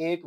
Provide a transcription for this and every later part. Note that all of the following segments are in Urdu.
1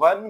1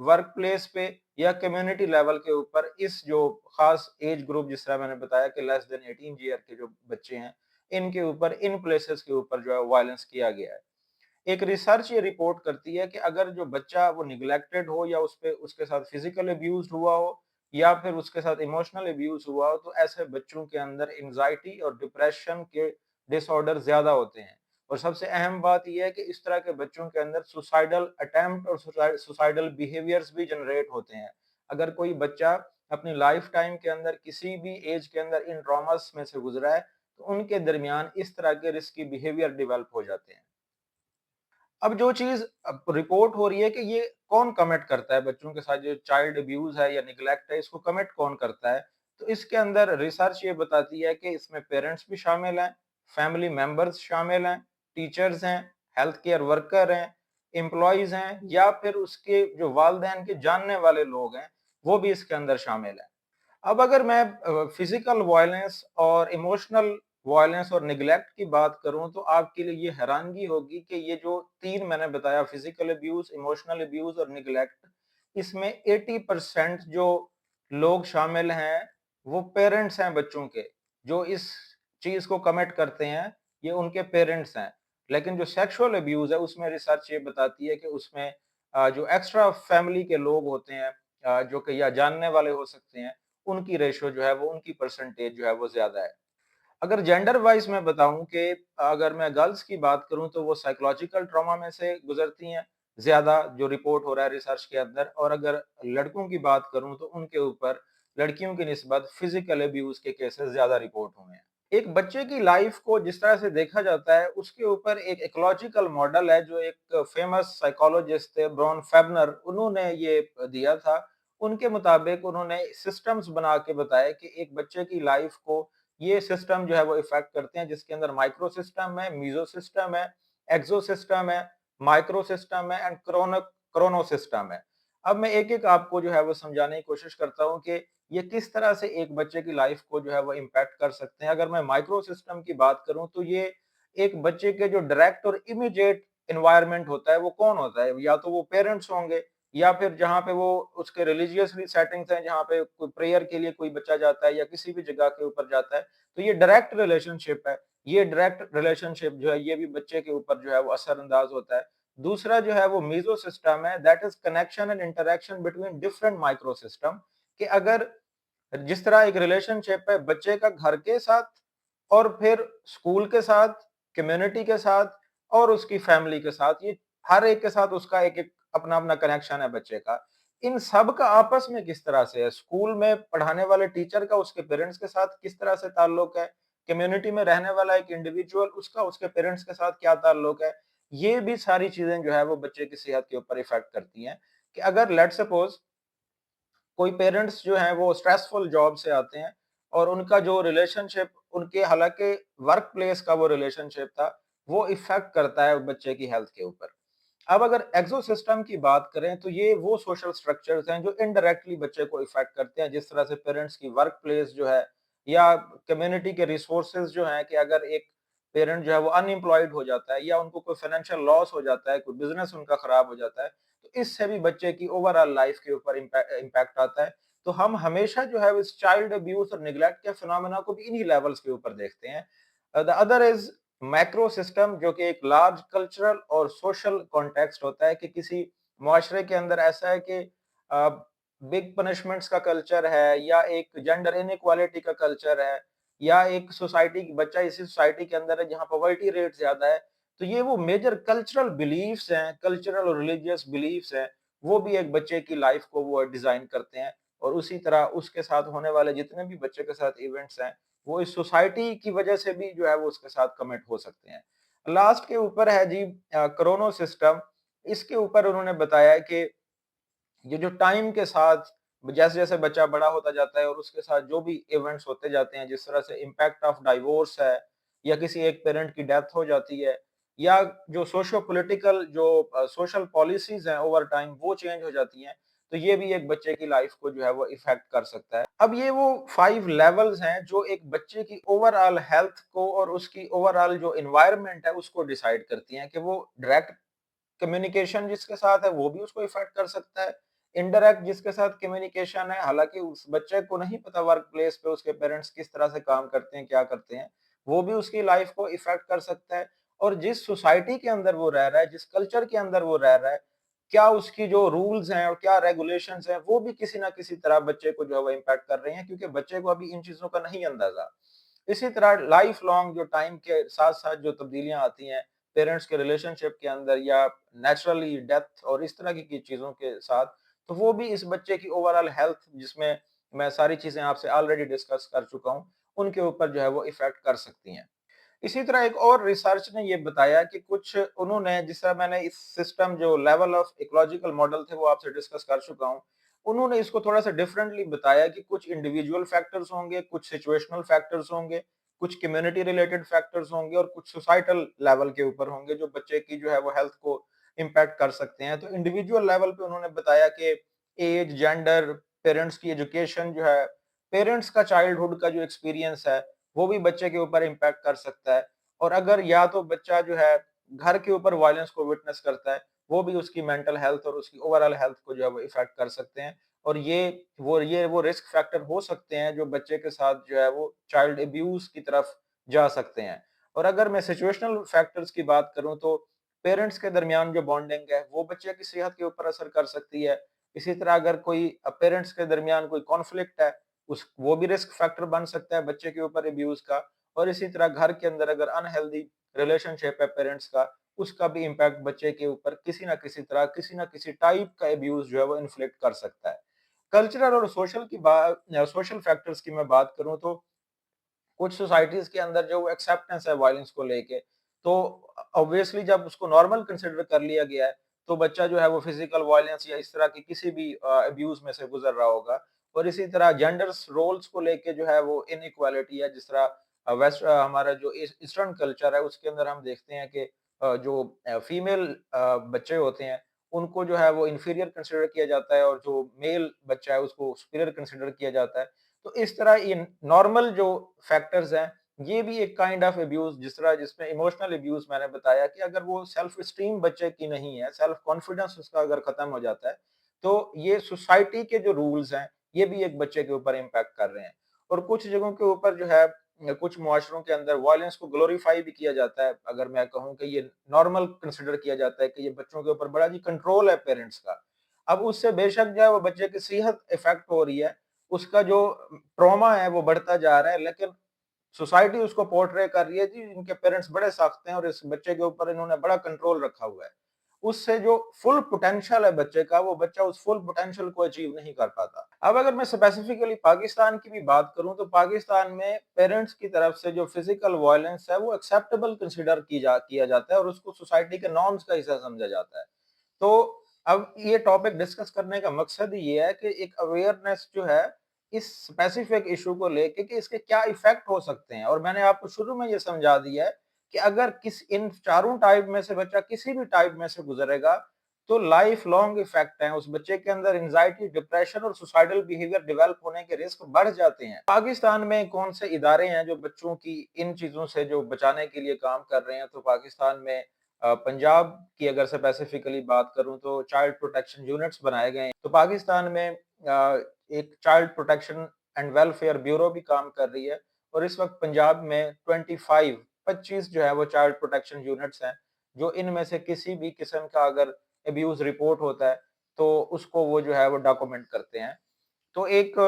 ورک پلیس پہ یا کمیونٹی لیول کے اوپر اس جو خاص ایج گروپ جس طرح میں نے بتایا کہ لیس دین 18 ایئر کے جو بچے ہیں ان کے اوپر ان پلیسز کے اوپر جو ہے وائلنس کیا گیا ہے. ایک ریسرچ یہ رپورٹ کرتی ہے کہ اگر جو بچہ وہ نگلیکٹڈ ہو یا اس کے ساتھ فزیکل ابیوز ہوا ہو یا پھر اس کے ساتھ ایموشنل ابیوز ہوا ہو تو ایسے بچوں کے اندر انزائٹی اور ڈپریشن کے ڈس آرڈر زیادہ ہوتے ہیں. اور سب سے اہم بات یہ ہے کہ اس طرح کے بچوں کے اندر سوسائڈل اٹیمپٹ اور سوسائڈل بیہیویئرز بھی جنریٹ ہوتے ہیں. اگر کوئی بچہ اپنی لائف ٹائم کے اندر کسی بھی ایج کے اندر ان ٹراماس میں سے گزرا ہے تو ان کے درمیان اس طرح کے رسکی بیہیویئر ڈیولپ ہو جاتے ہیں. اب جو چیز رپورٹ ہو رہی ہے کہ یہ کون کمٹ کرتا ہے بچوں کے ساتھ جو چائلڈ ابیوز ہے یا نیگلیکٹ ہے اس کو کمٹ کون کرتا ہے. تو اس کے اندر ریسرچ یہ بتاتی ہے کہ اس میں پیرنٹس بھی شامل ہیں, فیملی ممبرز شامل ہیں, ٹیچرز ہیں, ہیلتھ کیئر ورکر ہیں, امپلائیز ہیں یا پھر اس کے جو والدین کے جاننے والے لوگ ہیں وہ بھی اس کے اندر شامل ہیں. اب اگر میں فزیکل وائلنس اور ایموشنل وائلنس اور نیگلیکٹ کی بات کروں تو آپ کے لیے یہ حیرانگی ہوگی کہ یہ جو تین میں نے بتایا فزیکل ابیوز, ایموشنل ابیوز اور نیگلیکٹ, اس میں 80% جو لوگ شامل ہیں وہ پیرنٹس ہیں بچوں کے, جو اس چیز کو کمٹ کرتے ہیں یہ ان کے پیرنٹس ہیں. لیکن جو سیکشول ابیوز ہے اس میں ریسرچ یہ بتاتی ہے کہ اس میں جو ایکسٹرا فیملی کے لوگ ہوتے ہیں جو کہ یا جاننے والے ہو سکتے ہیں ان کی ریشو جو ہے وہ ان کی پرسنٹیج جو ہے وہ زیادہ ہے. اگر جینڈر وائز میں بتاؤں کہ اگر میں گرلز کی بات کروں تو وہ سائیکولوجیکل ٹراما میں سے گزرتی ہیں زیادہ جو رپورٹ ہو رہا ہے ریسرچ کے اندر, اور اگر لڑکوں کی بات کروں تو ان کے اوپر لڑکیوں کی نسبت فزیکل ابیوز کے کیسز زیادہ رپورٹ ہوئے ہیں. ایک بچے کی لائف کو جس طرح سے دیکھا جاتا ہے اس کے اوپر ایک ایکولوجیکل ماڈل ہے جو ایک فیمس سائیکولوجسٹ تھے برون فیبنر, انہوں نے یہ دیا تھا. ان کے مطابق انہوں نے سسٹمز بنا کے بتایا کہ ایک بچے کی لائف کو یہ سسٹم جو ہے وہ افیکٹ کرتے ہیں جس کے اندر مائکرو سسٹم ہے, میزو سسٹم ہے, ایکزو سسٹم ہے, مائکرو سسٹم ہے اینڈ کرونو سسٹم ہے. اب میں ایک ایک آپ کو جو ہے وہ سمجھانے کی کوشش کرتا ہوں کہ یہ کس طرح سے ایک بچے کی لائف کو جو ہے وہ امپیکٹ کر سکتے ہیں. اگر میں مائکرو سسٹم کی بات کروں تو یہ ایک بچے کے جو ڈائریکٹ اور امیڈیٹ انوائرمنٹ ہوتا ہے وہ کون ہوتا ہے, یا تو وہ پیرنٹس ہوں گے یا پھر جہاں پہ وہ اس کے ریلیجیسلی سیٹنگز ہیں جہاں پہ کوئی پریئر کے لیے کوئی بچہ جاتا ہے یا کسی بھی جگہ کے اوپر جاتا ہے تو یہ ڈائریکٹ ریلیشن شپ ہے. یہ ڈائریکٹ ریلیشن شپ جو ہے یہ بھی بچے کے اوپر جو ہے وہ اثر انداز ہوتا ہے. دوسرا جو ہے وہ میزو سسٹم ہے, that is connection and interaction between different micro system, کہ اگر جس طرح ایک ریلیشن شپ ہے بچے کا گھر کے ساتھ اور پھر اسکول کے ساتھ, کمیونٹی کے ساتھ اور اس کی فیملی کے ساتھ, یہ ہر ایک کے ساتھ اس کا ایک ایک اپنا اپنا کنیکشن ہے بچے کا. ان سب کا آپس میں کس طرح سے ہے, اسکول میں پڑھانے والے ٹیچر کا اس کے پیرنٹس کے ساتھ کس طرح سے تعلق ہے, کمیونٹی میں رہنے والا ایک انڈیویجول اس کا اس کے پیرنٹس کے ساتھ کیا تعلق ہے, یہ بھی ساری چیزیں جو ہے وہ بچے کی صحت کے اوپر ایفیکٹ کرتی ہیں. کہ اگر لیٹ سپوز کوئی پیرنٹس جو ہیں وہ سٹریسفل جاب سے آتے ہیں اور ان کا جو ریلیشن شپ ان کے حالانکہ ورک پلیس کا وہ ریلیشن شپ تھا وہ ایفیکٹ کرتا ہے بچے کی ہیلتھ کے اوپر. اب اگر ایکزو سسٹم کی بات کریں تو یہ وہ سوشل سٹرکچرز ہیں جو انڈائریکٹلی بچے کو ایفیکٹ کرتے ہیں, جس طرح سے پیرنٹس کی ورک پلیس جو ہے یا کمیونٹی کے ریسورسز جو ہیں, کہ اگر ایک پیرنٹ جو ہے وہ ان امپلائڈ ہو جاتا ہے یا ان کو کوئی فائنینشیل لاس ہو جاتا ہے, کوئی بزنس ان کا خراب ہو جاتا ہے تو اس سے بھی بچے کی اوور آل لائف کے اوپر امپیکٹ آتا ہے. تو ہم ہمیشہ جو ہے اس چائلڈ ابیوز اور نیگلیکٹ کے فنامنا کو بھی انہی لیولز کے اوپر دیکھتے ہیں. the other is macro system, جو کہ ایک لارج کلچرل اور سوشل کانٹیکسٹ ہوتا ہے کہ کسی معاشرے کے اندر ایسا ہے کہ بگ پنشمنٹس کا کلچر ہے یا ایک جینڈر انیکوالٹی کا کلچر ہے یا ایک سوسائٹی بچہ اسی سوسائٹی کے اندر ہے جہاں پاورٹی ریٹ زیادہ ہے, تو یہ وہ میجر کلچرل بلیفز ہیں, کلچرل اور ریلیجیس بلیفز ہیں, وہ بھی ایک بچے کی لائف کو وہ ڈیزائن کرتے ہیں. اور اسی طرح اس کے ساتھ ہونے والے جتنے بھی بچے کے ساتھ ایونٹس ہیں وہ اس سوسائٹی کی وجہ سے بھی جو ہے وہ اس کے ساتھ کمٹ ہو سکتے ہیں. لاسٹ کے اوپر ہے جی کرونو سسٹم. اس کے اوپر انہوں نے بتایا کہ یہ جو ٹائم کے ساتھ جیسے جیسے بچہ بڑا ہوتا جاتا ہے اور اس کے ساتھ جو بھی ایونٹس ہوتے جاتے ہیں, جس طرح سے امپیکٹ آف ڈائیورس ہے یا کسی ایک پیرنٹ کی ڈیتھ ہو جاتی ہے یا جو سوشو پولیٹیکل جو سوشل پالیسیز ہیں اوور ٹائم وہ چینج ہو جاتی ہیں, تو یہ بھی ایک بچے کی لائف کو جو ہے وہ افیکٹ کر سکتا ہے. اب یہ وہ 5 لیولز ہیں جو ایک بچے کی اوور آل ہیلتھ کو اور اس کی اوور آل جو انوائرمنٹ ہے اس کو ڈیسائیڈ کرتی ہیں, کہ وہ ڈائریکٹ کمیونیکیشن جس کے ساتھ ہے وہ بھی اس کو افیکٹ کر سکتا ہے, انڈائریکٹ جس کے ساتھ کمیونیکیشن ہے، حالانکہ اس بچے کو نہیں پتا ورک پلیس پہ اس کے پیرنٹس کس طرح سے کام کرتے ہیں، کیا کرتے ہیں، وہ بھی اس کی لائف کو افیکٹ کر سکتا ہے. اور جس سوسائٹی کے اندر وہ رہ رہا ہے، جس کلچر کے اندر وہ رہ رہا ہے، کیا اس کی جو رولز ہیں اور کیا ریگولیشنز ہیں، وہ بھی کسی نہ کسی طرح بچے کو جو ہے وہ امپیکٹ کر رہے ہیں، کیونکہ بچے کو ابھی ان چیزوں کا نہیں اندازہ. اسی طرح لائف لانگ جو ٹائم کے ساتھ ساتھ جو تبدیلیاں آتی ہیں پیرنٹس کے ریلیشن شپ کے اندر، یا نیچرلی ڈیتھ اور اس طرح کی چیزوں کے ساتھ، تو وہ بھی اس بچے کی اوور آل ہیلتھ، جس میں ساری چیزیں آپ سے آلریڈی ڈسکس کر چکا ہوں، ان کے اوپر جو ہے وہ افیکٹ کر سکتی ہیں. اسی طرح ایک اور ریسرچ نے یہ بتایا کہ کچھ انہوں نے، جس طرح میں نے اس سسٹم جو لیول آف ایکولوجیکل ماڈل تھے وہ آپ سے ڈسکس کر چکا ہوں، انہوں نے اس کو تھوڑا سا ڈفرینٹلی بتایا کہ کچھ انڈیویجول فیکٹرز ہوں گے، کچھ سچویشنل فیکٹرز ہوں گے، کچھ کمیونٹی ریلیٹڈ فیکٹرز ہوں گے، اور کچھ سوسائٹل لیول کے اوپر ہوں گے جو بچے کی جو ہے وہ ہیلتھ کو امپیکٹ کر سکتے ہیں. تو انڈیویجول لیول پہ انہوں نے بتایا کہ ایج، جینڈر، پیرنٹس کی ایجوکیشن جو ہے، پیرنٹس کا چائلڈہڈ کا جو ایکسپیرینس ہے، وہ بھی بچے کے اوپر امپیکٹ کر سکتا ہے. اور اگر یا تو بچہ جو ہے گھر کے اوپر وائلنس کو وٹنس کرتا ہے، وہ بھی اس کی مینٹل ہیلتھ اور اس کی اوور آل ہیلتھ کو جو ہے وہ افیکٹ کر سکتے ہیں. اور یہ وہ رسک فیکٹر ہو سکتے ہیں جو بچے کے ساتھ جو ہے وہ چائلڈ ابیوز کی طرف جا سکتے ہیں. اور اگر میں سچویشنل فیکٹرز کی بات کروں تو پیرنٹس کے درمیان جو بانڈنگ ہے وہ بچے کی صحت کے اوپر اثر کر سکتی ہے. اسی طرح اگر کوئی پیرنٹس کے درمیان کوئی کانفلکٹ ہے، وہ بھی رسک فیکٹر بن سکتا ہے بچے کے اوپر ابیوز کا. اور اسی طرح گھر کے اندر اگر انہیلدی ریلیشن شپ ہے پیرنٹس کا، اس کا بھی امپیکٹ بچے کے اوپر کسی نہ کسی طرح، کسی نہ کسی ٹائپ کا ابیوز جو ہے وہ انفلیکٹ کر سکتا ہے. کلچرل اور سوشل فیکٹرز کی میں بات کروں تو کچھ سوسائٹیز کے اندر جو ایکسیپٹنس ہے وائلنس کو لے کے، تو obviously جب اس کو نارمل کنسیڈر کر لیا گیا ہے تو بچہ جو ہے وہ فزیکل وائلنس یا اس طرح کی کسی بھی ابیوز میں سے گزر رہا ہوگا. اور اسی طرح جینڈرس رولز کو لے کے جو ہے وہ ان ایکوالٹی ہے، جس طرح ویسٹ ہمارا جو ایسٹرن کلچر ہے اس کے اندر ہم دیکھتے ہیں کہ جو فیمیل بچے ہوتے ہیں ان کو جو ہے وہ انفیریئر کنسیڈر کیا جاتا ہے، اور جو میل بچہ ہے اس کو سپیریئر کنسیڈر کیا جاتا ہے. تو اس طرح یہ نارمل جو فیکٹرز ہیں، یہ بھی ایک کائنڈ آف ابیوز، جس میں ایموشنل ابیوز میں نے بتایا کہ اگر وہ سیلف اسٹیم بچے کی نہیں ہے، سیلف کانفیڈنس اس کا اگر ختم ہو جاتا ہے، تو یہ سوسائٹی کے جو رولز ہیں یہ بھی ایک بچے کے اوپر امپیکٹ کر رہے ہیں. اور کچھ جگہوں کے اوپر جو ہے، کچھ معاشروں کے اندر وائلنس کو گلوریفائی بھی کیا جاتا ہے. اگر میں کہوں کہ یہ نارمل کنسیڈر کیا جاتا ہے کہ یہ بچوں کے اوپر بڑا جی کنٹرول ہے پیرنٹس کا. اب اس سے بے شک جو ہے وہ بچے کی صحت افیکٹ ہو رہی ہے، اس کا جو ٹراما ہے وہ بڑھتا جا رہا ہے، لیکن سوسائٹی اس کو پورٹرے کر رہی ہے جی ان کے پیرنٹس بڑے سخت ہیں اور اس بچے کے اوپر انہوں نے بڑا کنٹرول رکھا ہوا ہے. اس سے جو فل پوٹینشیل ہے بچے کا، وہ بچہ اس فل پوٹینشیل کو اچیو نہیں کر پاتا. اب اگر میں اسپیسیفکلی پاکستان کی بھی بات کروں تو پاکستان میں پیرنٹس کی طرف سے جو فزیکل وائلنس ہے وہ ایکسیپٹیبل کنسیڈر کیا جاتا ہے، اور اس کو سوسائٹی کے نارمز کا حصہ سمجھا جاتا ہے. تو اب یہ ٹاپک ڈسکس کرنے کا مقصد یہ ہے کہ ایک اویئرنیس جو ہے اس اسپیسیفک ایشو کو لے کے کہ اس کے کیا ایفیکٹ ہو سکتے ہیں. اور میں نے آپ کو شروع میں یہ سمجھا دیا ہے کہ اگر ان چاروں ٹائپ میں سے بچہ کسی بھی ٹائپ میں سے گزرے گا تو لائف لانگ ایفیکٹ ہیں اس بچے کے اندر، انزائٹی، ڈپریشن اور سوسائڈل بیہیویئر ڈیولپ ہونے کے رسک بڑھ جاتے ہیں. پاکستان میں کون سے ادارے ہیں جو بچوں کی ان چیزوں سے جو بچانے کے لیے کام کر رہے ہیں؟ تو پاکستان میں پنجاب کی اگر اسپیسیفکلی بات کروں تو چائلڈ پروٹیکشن یونٹس بنائے گئے ہیں. تو پاکستان میں ایک child protection and welfare bureau بھی کام کر رہی ہے، اور اس وقت پنجاب میں 25 جو ہے وہ چائلڈ پروٹیکشن یونٹس ہیں، جو ان میں سے کسی بھی قسم کا اگر ابیوز رپورٹ ہوتا ہے تو اس کو وہ جو ہے وہ ڈاکومنٹ کرتے ہیں. تو ایک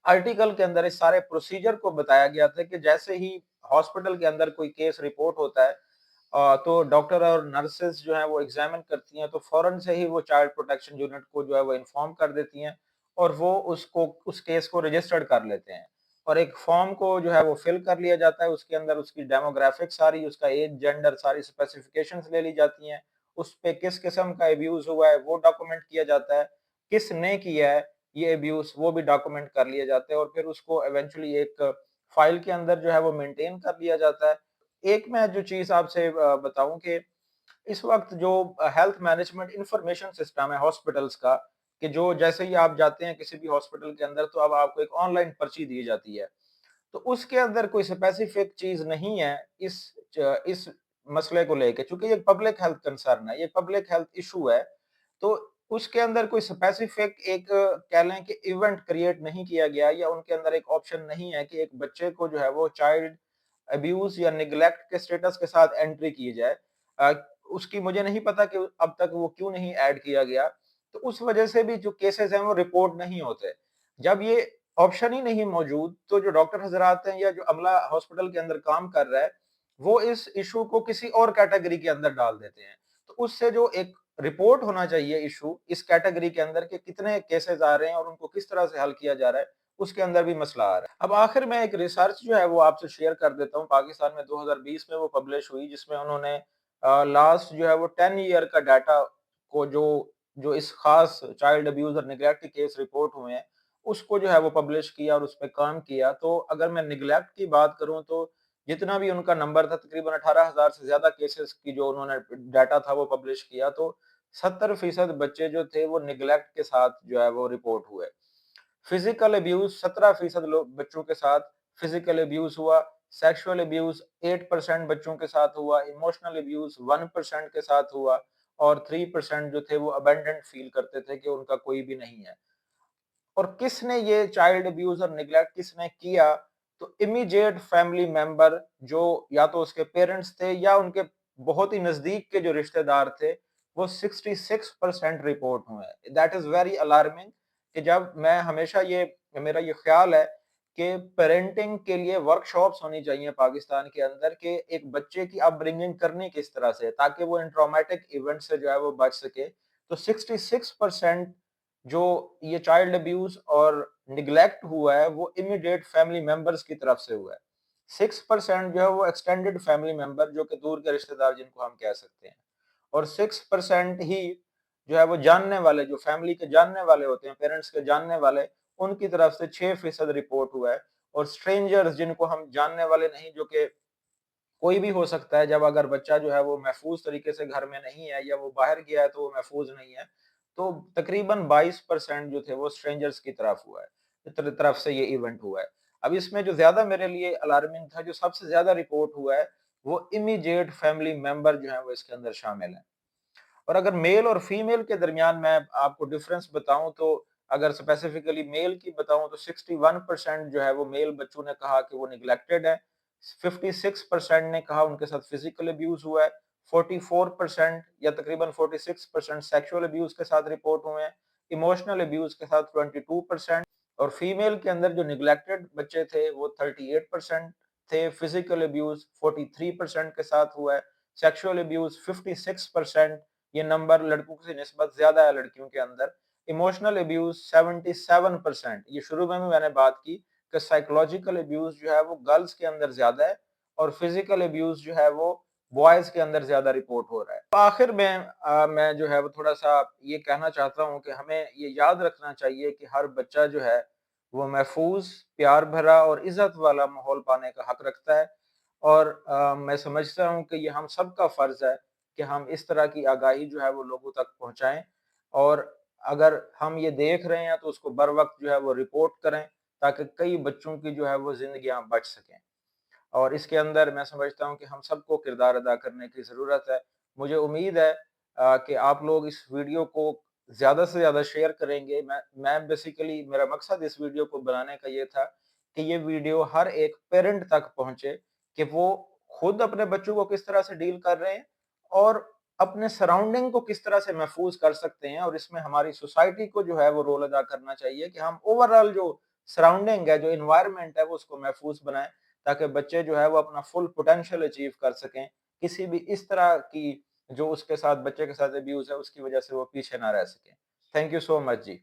آرٹیکل کے اندر اس سارے پروسیجر کو بتایا گیا تھا کہ جیسے ہی ہاسپٹل کے اندر کوئی کیس رپورٹ ہوتا ہے تو ڈاکٹر اور نرسز جو ہیں وہ ایگزامن کرتی ہیں، تو فوراً سے ہی وہ چائلڈ پروٹیکشن یونٹ کو جو ہے وہ انفارم کر دیتی ہیں، اور وہ اس کیس کو رجسٹرڈ کر لیتے ہیں. اور ایک فارم کو جو ہے وہ فل کر لیا جاتا ہے، اس کے اندر اس کی ڈیموگرافک ساری، اس کا ایج، جینڈر، ساری اسپیسیفکیشنز لے لی جاتی ہیں، اس پہ کس قسم کا ابیوز ہوا ہے وہ ڈاکومنٹ کیا جاتا ہے، کس نے کیا ہے یہ ابیوز وہ بھی ڈاکومنٹ کر لیا جاتا ہے، اور پھر اس کو ایونچولی ایک فائل کے اندر جو ہے وہ مینٹین کر لیا جاتا ہے. ایک میں جو چیز آپ سے بتاؤں کہ اس وقت جو ہیلتھ مینجمنٹ انفارمیشن سسٹم ہے ہاسپٹلس کا، کہ جو جیسے ہی آپ جاتے ہیں کسی بھی ہاسپٹل کے اندر تو اب آپ کو ایک آن لائن پرچی دی جاتی ہے، تو اس کے اندر کوئی اسپیسیفک چیز نہیں ہے اس مسئلے کو لے کے، چونکہ یہ پبلک ہیلتھ کنسرن ہے، یہ پبلک ہیلتھ ایشو ہے. تو اس کے اندر کوئی اسپیسیفک ایک کہہ لیں کہ ایونٹ کریٹ نہیں کیا گیا، یا ان کے اندر ایک آپشن نہیں ہے کہ ایک بچے کو جو ہے وہ چائلڈ ابیوز یا نیگلیکٹ کے سٹیٹس کے ساتھ انٹری کی جائے. اس کی مجھے نہیں پتا کہ اب تک وہ کیوں نہیں ایڈ کیا گیا. تو اس وجہ سے بھی جو کیسز ہیں وہ رپورٹ نہیں ہوتے. جب یہ آپشن ہی نہیں موجود تو جو ڈاکٹر حضرات ہیں یا جو عملہ ہاسپٹل کے اندر کام کر رہا ہے وہ اس ایشو کو کسی اور کیٹیگری کے اندر ڈال دیتے ہیں. تو اس سے جو ایک رپورٹ ہونا چاہیے ایشو اس کیٹیگری کے اندر کہ کتنے کیسز آ رہے ہیں اور ان کو کس طرح سے حل کیا جا رہا ہے، اس کے اندر بھی مسئلہ آ رہا ہے. اب آخر میں ایک ریسرچ جو ہے وہ آپ سے شیئر کر دیتا ہوں. پاکستان میں 2020 میں وہ پبلش ہوئی، جس میں انہوں نے لاسٹ جو ہے وہ 10 ایئر کا ڈیٹا کو جو اس خاص چائلڈ ابیوز اور نیگلیکٹ کے کیس رپورٹ ہوئے ہیں اس کو جو ہے وہ پبلش کیا اور اس پہ کام کیا. تو اگر میں نیگلیکٹ کی بات کروں تو جتنا بھی ان کا نمبر تھا تقریباً 18,000 سے زیادہ کیسز کی جو انہوں نے ڈیٹا تھا وہ پبلش کیا، تو 70% بچے جو تھے وہ نیگلیکٹ کے ساتھ جو ہے وہ رپورٹ ہوئے. فزیکل ابیوز 17% بچوں کے ساتھ فزیکل ابیوز ہوا. سیکشول ابیوز 8% بچوں کے ساتھ ہوا. ایموشنل ابیوز 1% کے ساتھ ہوا. اور 3% جو تھے وہ ابینڈنڈ فیل کرتے تھے کہ ان کا کوئی بھی نہیں ہے. اور کس نے یہ چائلڈ ابیوز اور نیگلیکٹ کس نے کیا؟ تو امیجیٹ فیملی ممبر، جو یا تو اس کے پیرنٹس تھے یا ان کے بہت ہی نزدیک کے جو رشتہ دار تھے، وہ 66% رپورٹ ہوئے. That is very alarming. کہ جب میں ہمیشہ میرا یہ خیال ہے کہ پیرنٹنگ کے لیے ورک شاپس ہونی چاہیے پاکستان کے اندر، کہ ایک بچے کی اپ برنگنگ کرنی کس طرح سے تاکہ وہ ان ٹرامیٹک ایونٹ سے جو ہے وہ بچ سکے. تو 66% جو یہ چائلڈ ابیوز اور نگلیکٹ ہوا ہے وہ امیڈیٹ فیملی ممبرز کی طرف سے ہوا ہے. 6% جو ہے وہ ایکسٹینڈڈ فیملی ممبر، جو کہ دور کے رشتہ دار جن کو ہم کہہ سکتے ہیں. اور 6% ہی جو ہے وہ جاننے والے، جو فیملی کے جاننے والے ہوتے ہیں، پیرنٹس کے جاننے والے، ان کی طرف سے 6% رپورٹ ہوا ہے. اور اسٹرینجرز جن کو ہم جاننے والے نہیں، جو کہ کوئی بھی ہو سکتا ہے، جب اگر بچہ جو ہے وہ محفوظ طریقے سے گھر میں نہیں ہے یا وہ باہر گیا ہے تو وہ محفوظ نہیں ہے، تو تقریباً 22% جو تھے وہ اسٹرینجرز کی طرف ہوا ہے، طرف سے یہ ایونٹ ہوا ہے. اب اس میں جو زیادہ میرے لیے الارمنگ تھا، جو سب سے زیادہ رپورٹ ہوا ہے، وہ امیجیٹ فیملی ممبر جو ہیں وہ اس کے اندر شامل ہیں. اور اگر میل اور فیمیل کے درمیان میں آپ کو ڈفرنس بتاؤں تو اگر اسپیسیفکلی میل کی بتاؤں تو 61% جو ہے وہ میل بچوں نے کہا کہ وہ نگلیکٹڈ ہے. 56% نے کہا ان کے ساتھ فزیکل ابیوز ہوا ہے. 44% یا تقریباً 46% سیکشول ابیوز کے ساتھ رپورٹ ہوئے ہیں. ایموشنل ابیوز کے ساتھ 22%. اور فیمیل کے اندر جو نگلیکٹڈ بچے تھے وہ 38% تھے. فزیکل ابیوز 43% کے ساتھ ہوا ہے. سیکشول ابیوز 56%، یہ نمبر لڑکوں سے نسبت زیادہ ہے لڑکیوں کے اندر. Emotional abuse 77%. یہ شروع میں نے بات کی کہ سائیکولوجیکل ابیوز جو ہے وہ گرلز کے اندر زیادہ ہے اور فزیکل ابیوز جو ہے وہ بوائز کے اندر زیادہ رپورٹ ہو رہا ہے. آخر میں جو ہے وہ تھوڑا سا یہ کہنا چاہتا ہوں کہ ہمیں یہ یاد رکھنا چاہیے کہ ہر بچہ جو ہے وہ محفوظ، پیار بھرا اور عزت والا ماحول پانے کا حق رکھتا ہے. اور میں سمجھتا ہوں کہ یہ ہم سب کا فرض ہے کہ ہم اس طرح کی آگاہی جو ہے وہ لوگوں تک پہنچائیں. اور اگر ہم یہ دیکھ رہے ہیں تو اس کو بر وقت جو ہے وہ رپورٹ کریں تاکہ کئی بچوں کی جو ہے وہ زندگیاں بچ سکیں. اور اس کے اندر میں سمجھتا ہوں کہ ہم سب کو کردار ادا کرنے کی ضرورت ہے. مجھے امید ہے کہ آپ لوگ اس ویڈیو کو زیادہ سے زیادہ شیئر کریں گے. میں بیسیکلی میرا مقصد اس ویڈیو کو بنانے کا یہ تھا کہ یہ ویڈیو ہر ایک پیرنٹ تک پہنچے کہ وہ خود اپنے بچوں کو کس طرح سے ڈیل کر رہے ہیں اور اپنے سراؤنڈنگ کو کس طرح سے محفوظ کر سکتے ہیں. اور اس میں ہماری سوسائٹی کو جو ہے وہ رول ادا کرنا چاہیے کہ ہم اوورآل جو سراؤنڈنگ ہے، جو انوائرمنٹ ہے، وہ اس کو محفوظ بنائیں تاکہ بچے جو ہے وہ اپنا فل پوٹینشیل اچیو کر سکیں. کسی بھی اس طرح کی جو اس کے ساتھ بچے کے ساتھ ابیوز ہے اس کی وجہ سے وہ پیچھے نہ رہ سکیں. Thank you so much G.